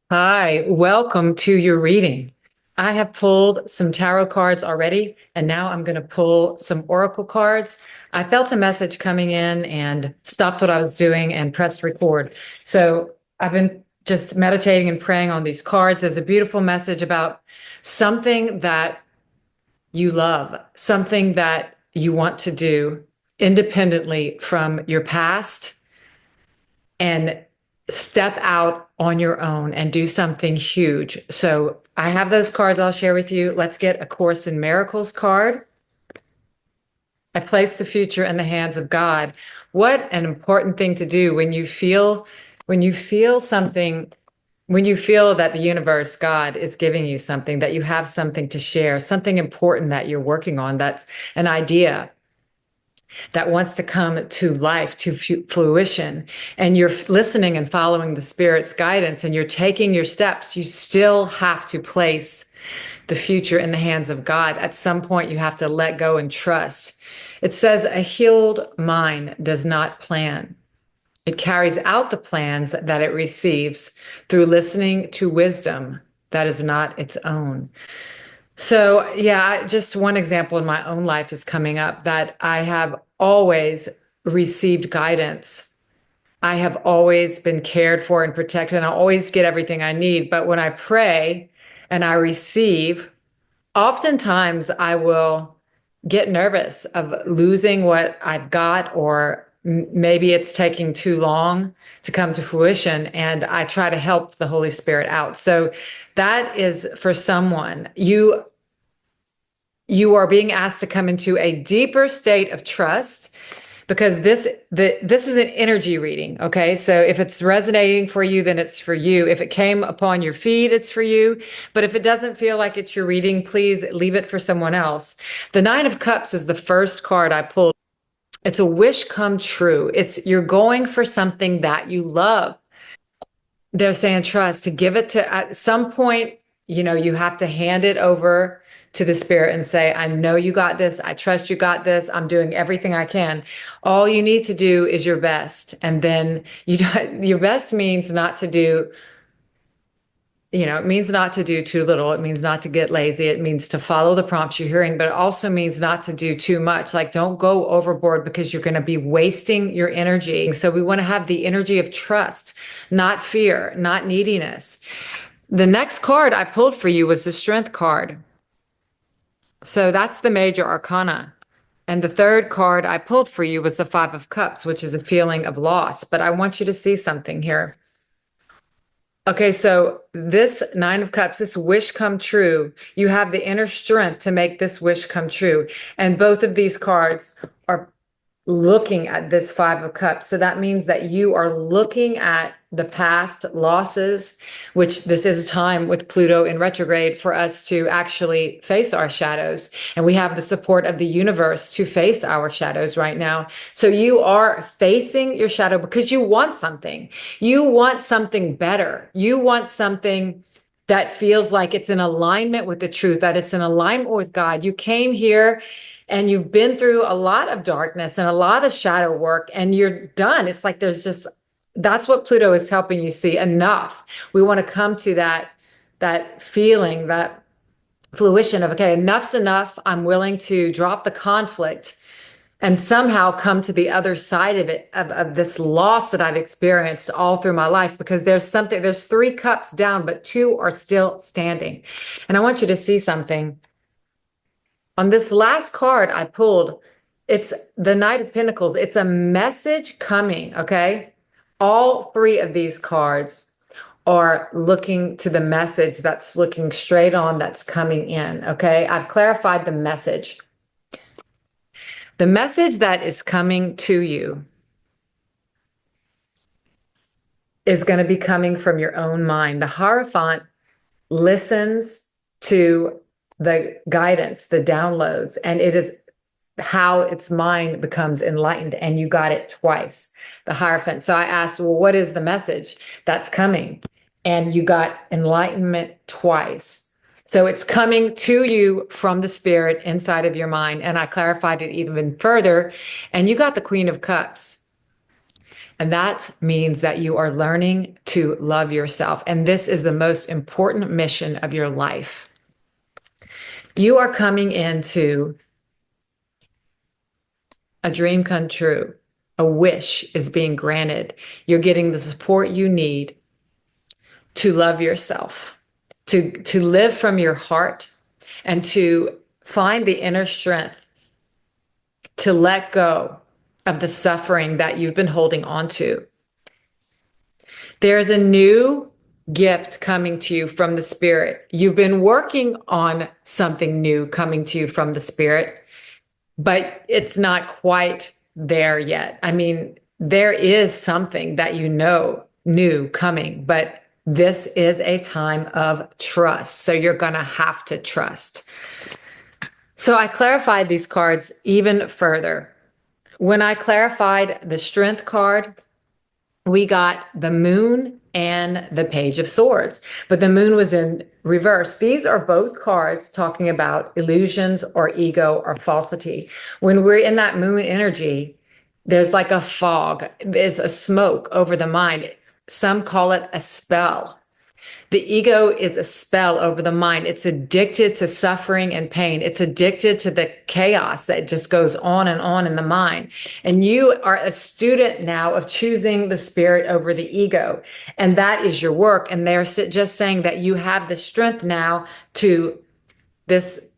Hi, welcome to your reading. I have pulled some tarot cards already, and now I'm going to pull some oracle cards. I felt a message coming in and stopped what I was doing and pressed record. So I've been just meditating and praying on these cards. There's a beautiful message about something that you love, something that you want to do independently from your past and step out on your own and do something huge. So I have those cards I'll share with you. Let's get a Course in Miracles card. I place the future in the hands of God. What an important thing to do when you feel something, when you feel that the universe, God, is giving you something, that you have something to share, something important that you're working on, that's an idea that wants to come to life, to fruition, and you're listening and following the Spirit's guidance and you're taking your steps, you still have to place the future in the hands of God. At some point, you have to let go and trust. It says, a healed mind does not plan. It carries out the plans that it receives through listening to wisdom that is not its own. So, yeah, just one example in my own life is coming up that I have always received guidance. I have always been cared for and protected, and I always get everything I need. But when I pray and I receive, oftentimes I will get nervous of losing what I've got, or maybe it's taking too long to come to fruition, and I try to help the Holy Spirit out. So that is for someone. You are being asked to come into a deeper state of trust, because this is an energy reading. Okay, so if it's resonating for you, then it's for you. If it came upon your feed, it's for you. But if it doesn't feel like it's your reading, please leave it for someone else. The Nine of Cups is the first card I pulled. It's a wish come true. It's you're going for something that you love. They're saying trust, to give it to, at some point, you have to hand it over to the Spirit and say, I know you got this. I trust you got this. I'm doing everything I can. All you need to do is your best. And then your best means not to do, it means not to do too little. It means not to get lazy. It means to follow the prompts you're hearing, but it also means not to do too much. Like, don't go overboard, because you're going to be wasting your energy. So we want to have the energy of trust, not fear, not neediness. The next card I pulled for you was the Strength card. So that's the major arcana. And the third card I pulled for you was the Five of Cups, which is a feeling of loss. But I want you to see something here. Okay, so this Nine of Cups, this wish come true, you have the inner strength to make this wish come true. And both of these cards are looking at this Five of Cups. So that means that you are looking at the past losses, which this is time with Pluto in retrograde for us to actually face our shadows. And we have the support of the universe to face our shadows right now. So you are facing your shadow because you want something. You want something better. You want something that feels like it's in alignment with the truth, that it's in alignment with God. You came here and you've been through a lot of darkness and a lot of shadow work, and you're done. It's like that's what Pluto is helping you see. Enough. We want to come to that feeling, that fruition of, okay, enough's enough. I'm willing to drop the conflict and somehow come to the other side of it, of this loss that I've experienced all through my life, because there's three cups down, but two are still standing. And I want you to see something. On this last card I pulled, it's the Knight of Pentacles. It's a message coming, okay? All three of these cards are looking to the message that's looking straight on, that's coming in, okay? I've clarified the message. The message that is coming to you is going to be coming from your own mind. The Hierophant listens to the guidance, the downloads, and it is how its mind becomes enlightened. And you got it twice, the Hierophant. So I asked, well, what is the message that's coming? And you got enlightenment twice. So it's coming to you from the Spirit inside of your mind. And I clarified it even further. And you got the Queen of Cups. And that means that you are learning to love yourself. And this is the most important mission of your life. You are coming into a dream come true. A wish is being granted. You're getting the support you need to love yourself, to live from your heart, and to find the inner strength to let go of the suffering that you've been holding on to. There's a new gift coming to you from the Spirit. You've been working on something new coming to you from the Spirit, but it's not quite there yet. I mean, there is something that you know new coming, but this is a time of trust. So you're going to have to trust. So I clarified these cards even further. When I clarified the Strength card, we got the Moon and the Page of Swords, but the Moon was in reverse. These are both cards talking about illusions or ego or falsity. When we're in that Moon energy, there's like a fog, there's a smoke over the mind. Some call it a spell. The ego is a spell over the mind. It's addicted to suffering and pain. It's addicted to the chaos that just goes on in the mind. And you are a student now of choosing the spirit over the ego. And that is your work. And they're just saying that you have the strength now to, this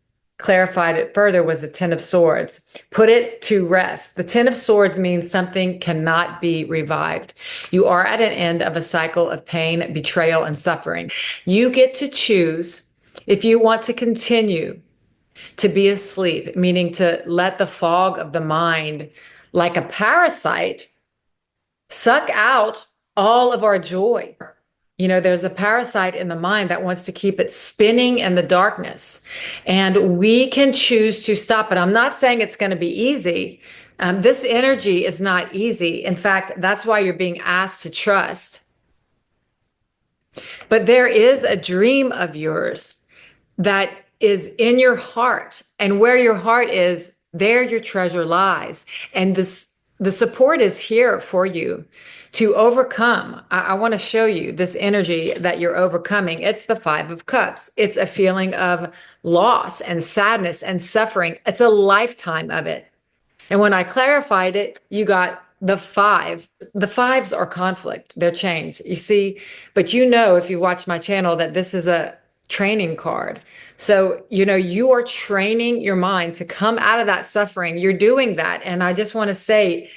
clarified it further, was a Ten of Swords. Put it to rest. The Ten of Swords means something cannot be revived. You are at an end of a cycle of pain, betrayal, and suffering. You get to choose if you want to continue to be asleep, meaning to let the fog of the mind, like a parasite, suck out all of our joy. You know, there's a parasite in the mind that wants to keep it spinning in the darkness. And we can choose to stop it. I'm not saying it's going to be easy. This energy is not easy. In fact, that's why you're being asked to trust. But there is a dream of yours that is in your heart. And where your heart is, there your treasure lies. And the support is here for you to overcome. I want to show you this energy that you're overcoming. It's the Five of Cups. It's a feeling of loss and sadness and suffering. It's a lifetime of it. And when I clarified it, you got the five. The fives are conflict. They're change. You see, but you know, if you watch my channel, that this is a training card. So, you know, you are training your mind to come out of that suffering. You're doing that. And I just want to say,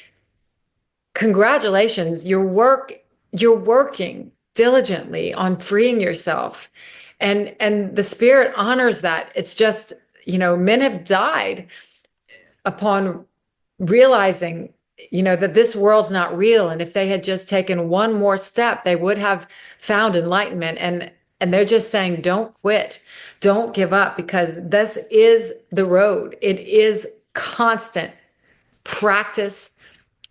congratulations, you're working diligently on freeing yourself. And the Spirit honors that. It's just, you know, men have died upon realizing, you know, that this world's not real. And if they had just taken one more step, they would have found enlightenment. And they're just saying, don't quit, don't give up, because this is the road. It is constant practice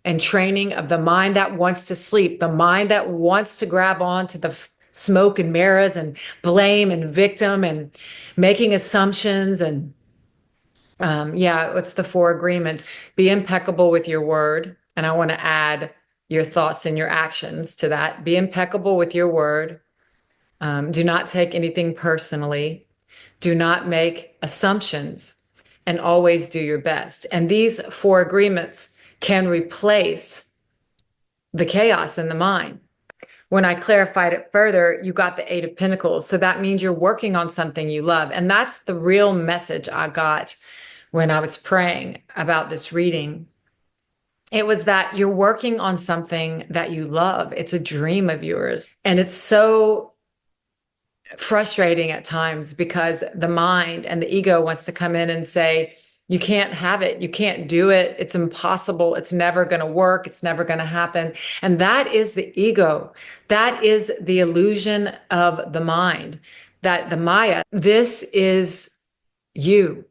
and training of the mind that wants to sleep, the mind that wants to grab on to the smoke and mirrors and blame and victim and making assumptions. And what's the four agreements? Be impeccable with your word. And I want to add your thoughts and your actions to that. Be impeccable with your word. Do not take anything personally. Do not make assumptions, and always do your best. And these four agreements can replace the chaos in the mind. When I clarified it further, you got the Eight of Pentacles. So that means you're working on something you love. And that's the real message I got when I was praying about this reading. It was that you're working on something that you love. It's a dream of yours. And it's so frustrating at times because the mind and the ego wants to come in and say, you can't have it. You can't do it. It's impossible. It's never going to work. It's never going to happen. And that is the ego. That is the illusion of the mind, that the Maya. This is you.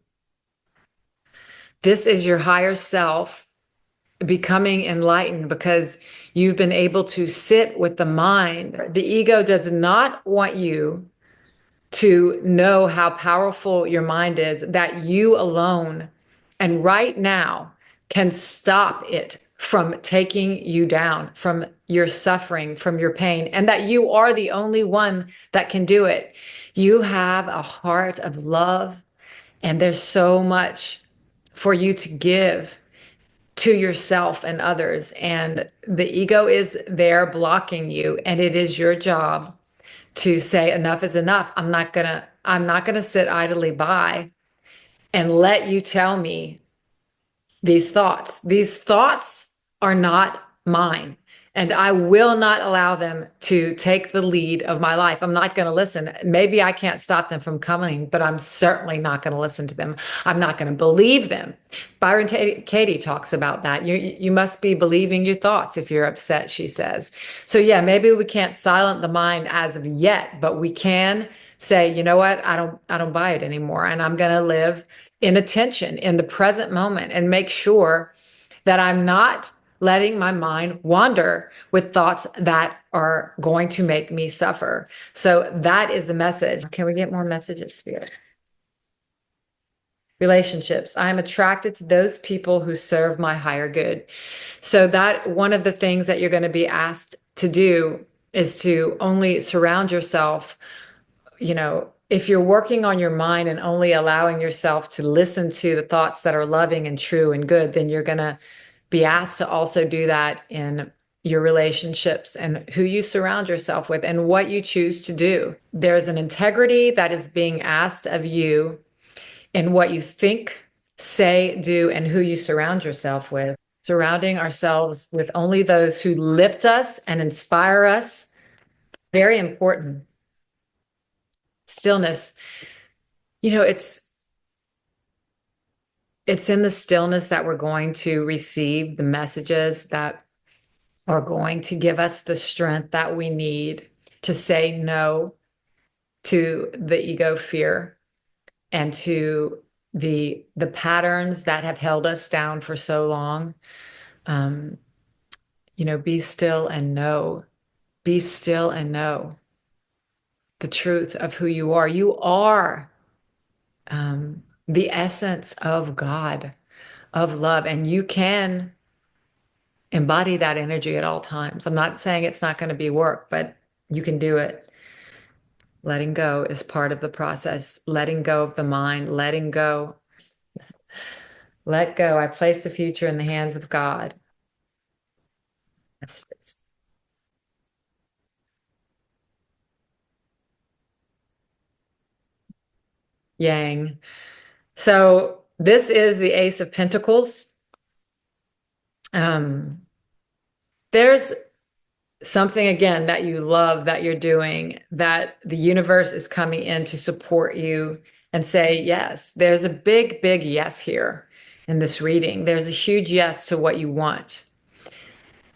This is your higher self becoming enlightened because you've been able to sit with the mind. The ego does not want you to know how powerful your mind is, that you alone and right now can stop it from taking you down, from your suffering, from your pain, and that you are the only one that can do it. You have a heart of love, and there's so much for you to give to yourself and others. And the ego is there blocking you, and it is your job to say enough is enough. I'm not gonna sit idly by and let you tell me these thoughts. These thoughts are not mine. And I will not allow them to take the lead of my life. I'm not going to listen. Maybe I can't stop them from coming, but I'm certainly not going to listen to them. I'm not going to believe them. Byron Katie talks about that. You must be believing your thoughts if you're upset, she says. So yeah, maybe we can't silence the mind as of yet, but we can say, you know what? I don't buy it anymore. And I'm going to live in attention in the present moment and make sure that I'm not letting my mind wander with thoughts that are going to make me suffer. So that is the message. Can we get more messages, Spirit? Relationships. I am attracted to those people who serve my higher good. So that one of the things that you're going to be asked to do is to only surround yourself, if you're working on your mind and only allowing yourself to listen to the thoughts that are loving and true and good, then you're going to be asked to also do that in your relationships and who you surround yourself with and what you choose to do. There's an integrity that is being asked of you in what you think, say, do, and who you surround yourself with. Surrounding ourselves with only those who lift us and inspire us. Very important. Stillness. It's in the stillness that we're going to receive the messages that are going to give us the strength that we need to say no to the ego fear and to the patterns that have held us down for so long. Be still and know. Be still and know the truth of who you are. You are the essence of God, of love, and you can embody that energy at all times. I'm not saying it's not going to be work, but you can do it. Letting go is part of the process. Letting go of the mind, letting go. Let go. I place the future in the hands of God. Yang. So this is the Ace of Pentacles. There's something, again, that you love that you're doing, that the universe is coming in to support you and say, yes, there's a big, big yes here in this reading. There's a huge yes to what you want.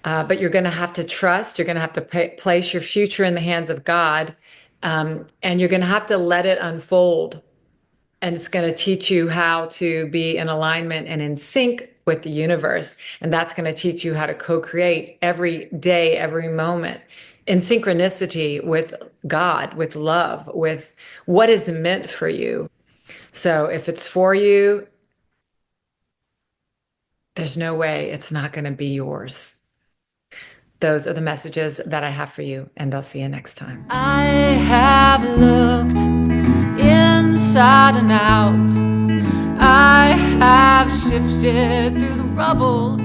But you're going to have to trust. You're going to have to place your future in the hands of God. And you're going to have to let it unfold. And it's going to teach you how to be in alignment and in sync with the universe. And that's going to teach you how to co-create every day, every moment in synchronicity with God, with love, with what is meant for you. So if it's for you, there's no way it's not going to be yours. Those are the messages that I have for you, and I'll see you next time. I have looked inside and out. I have shifted through the rubble.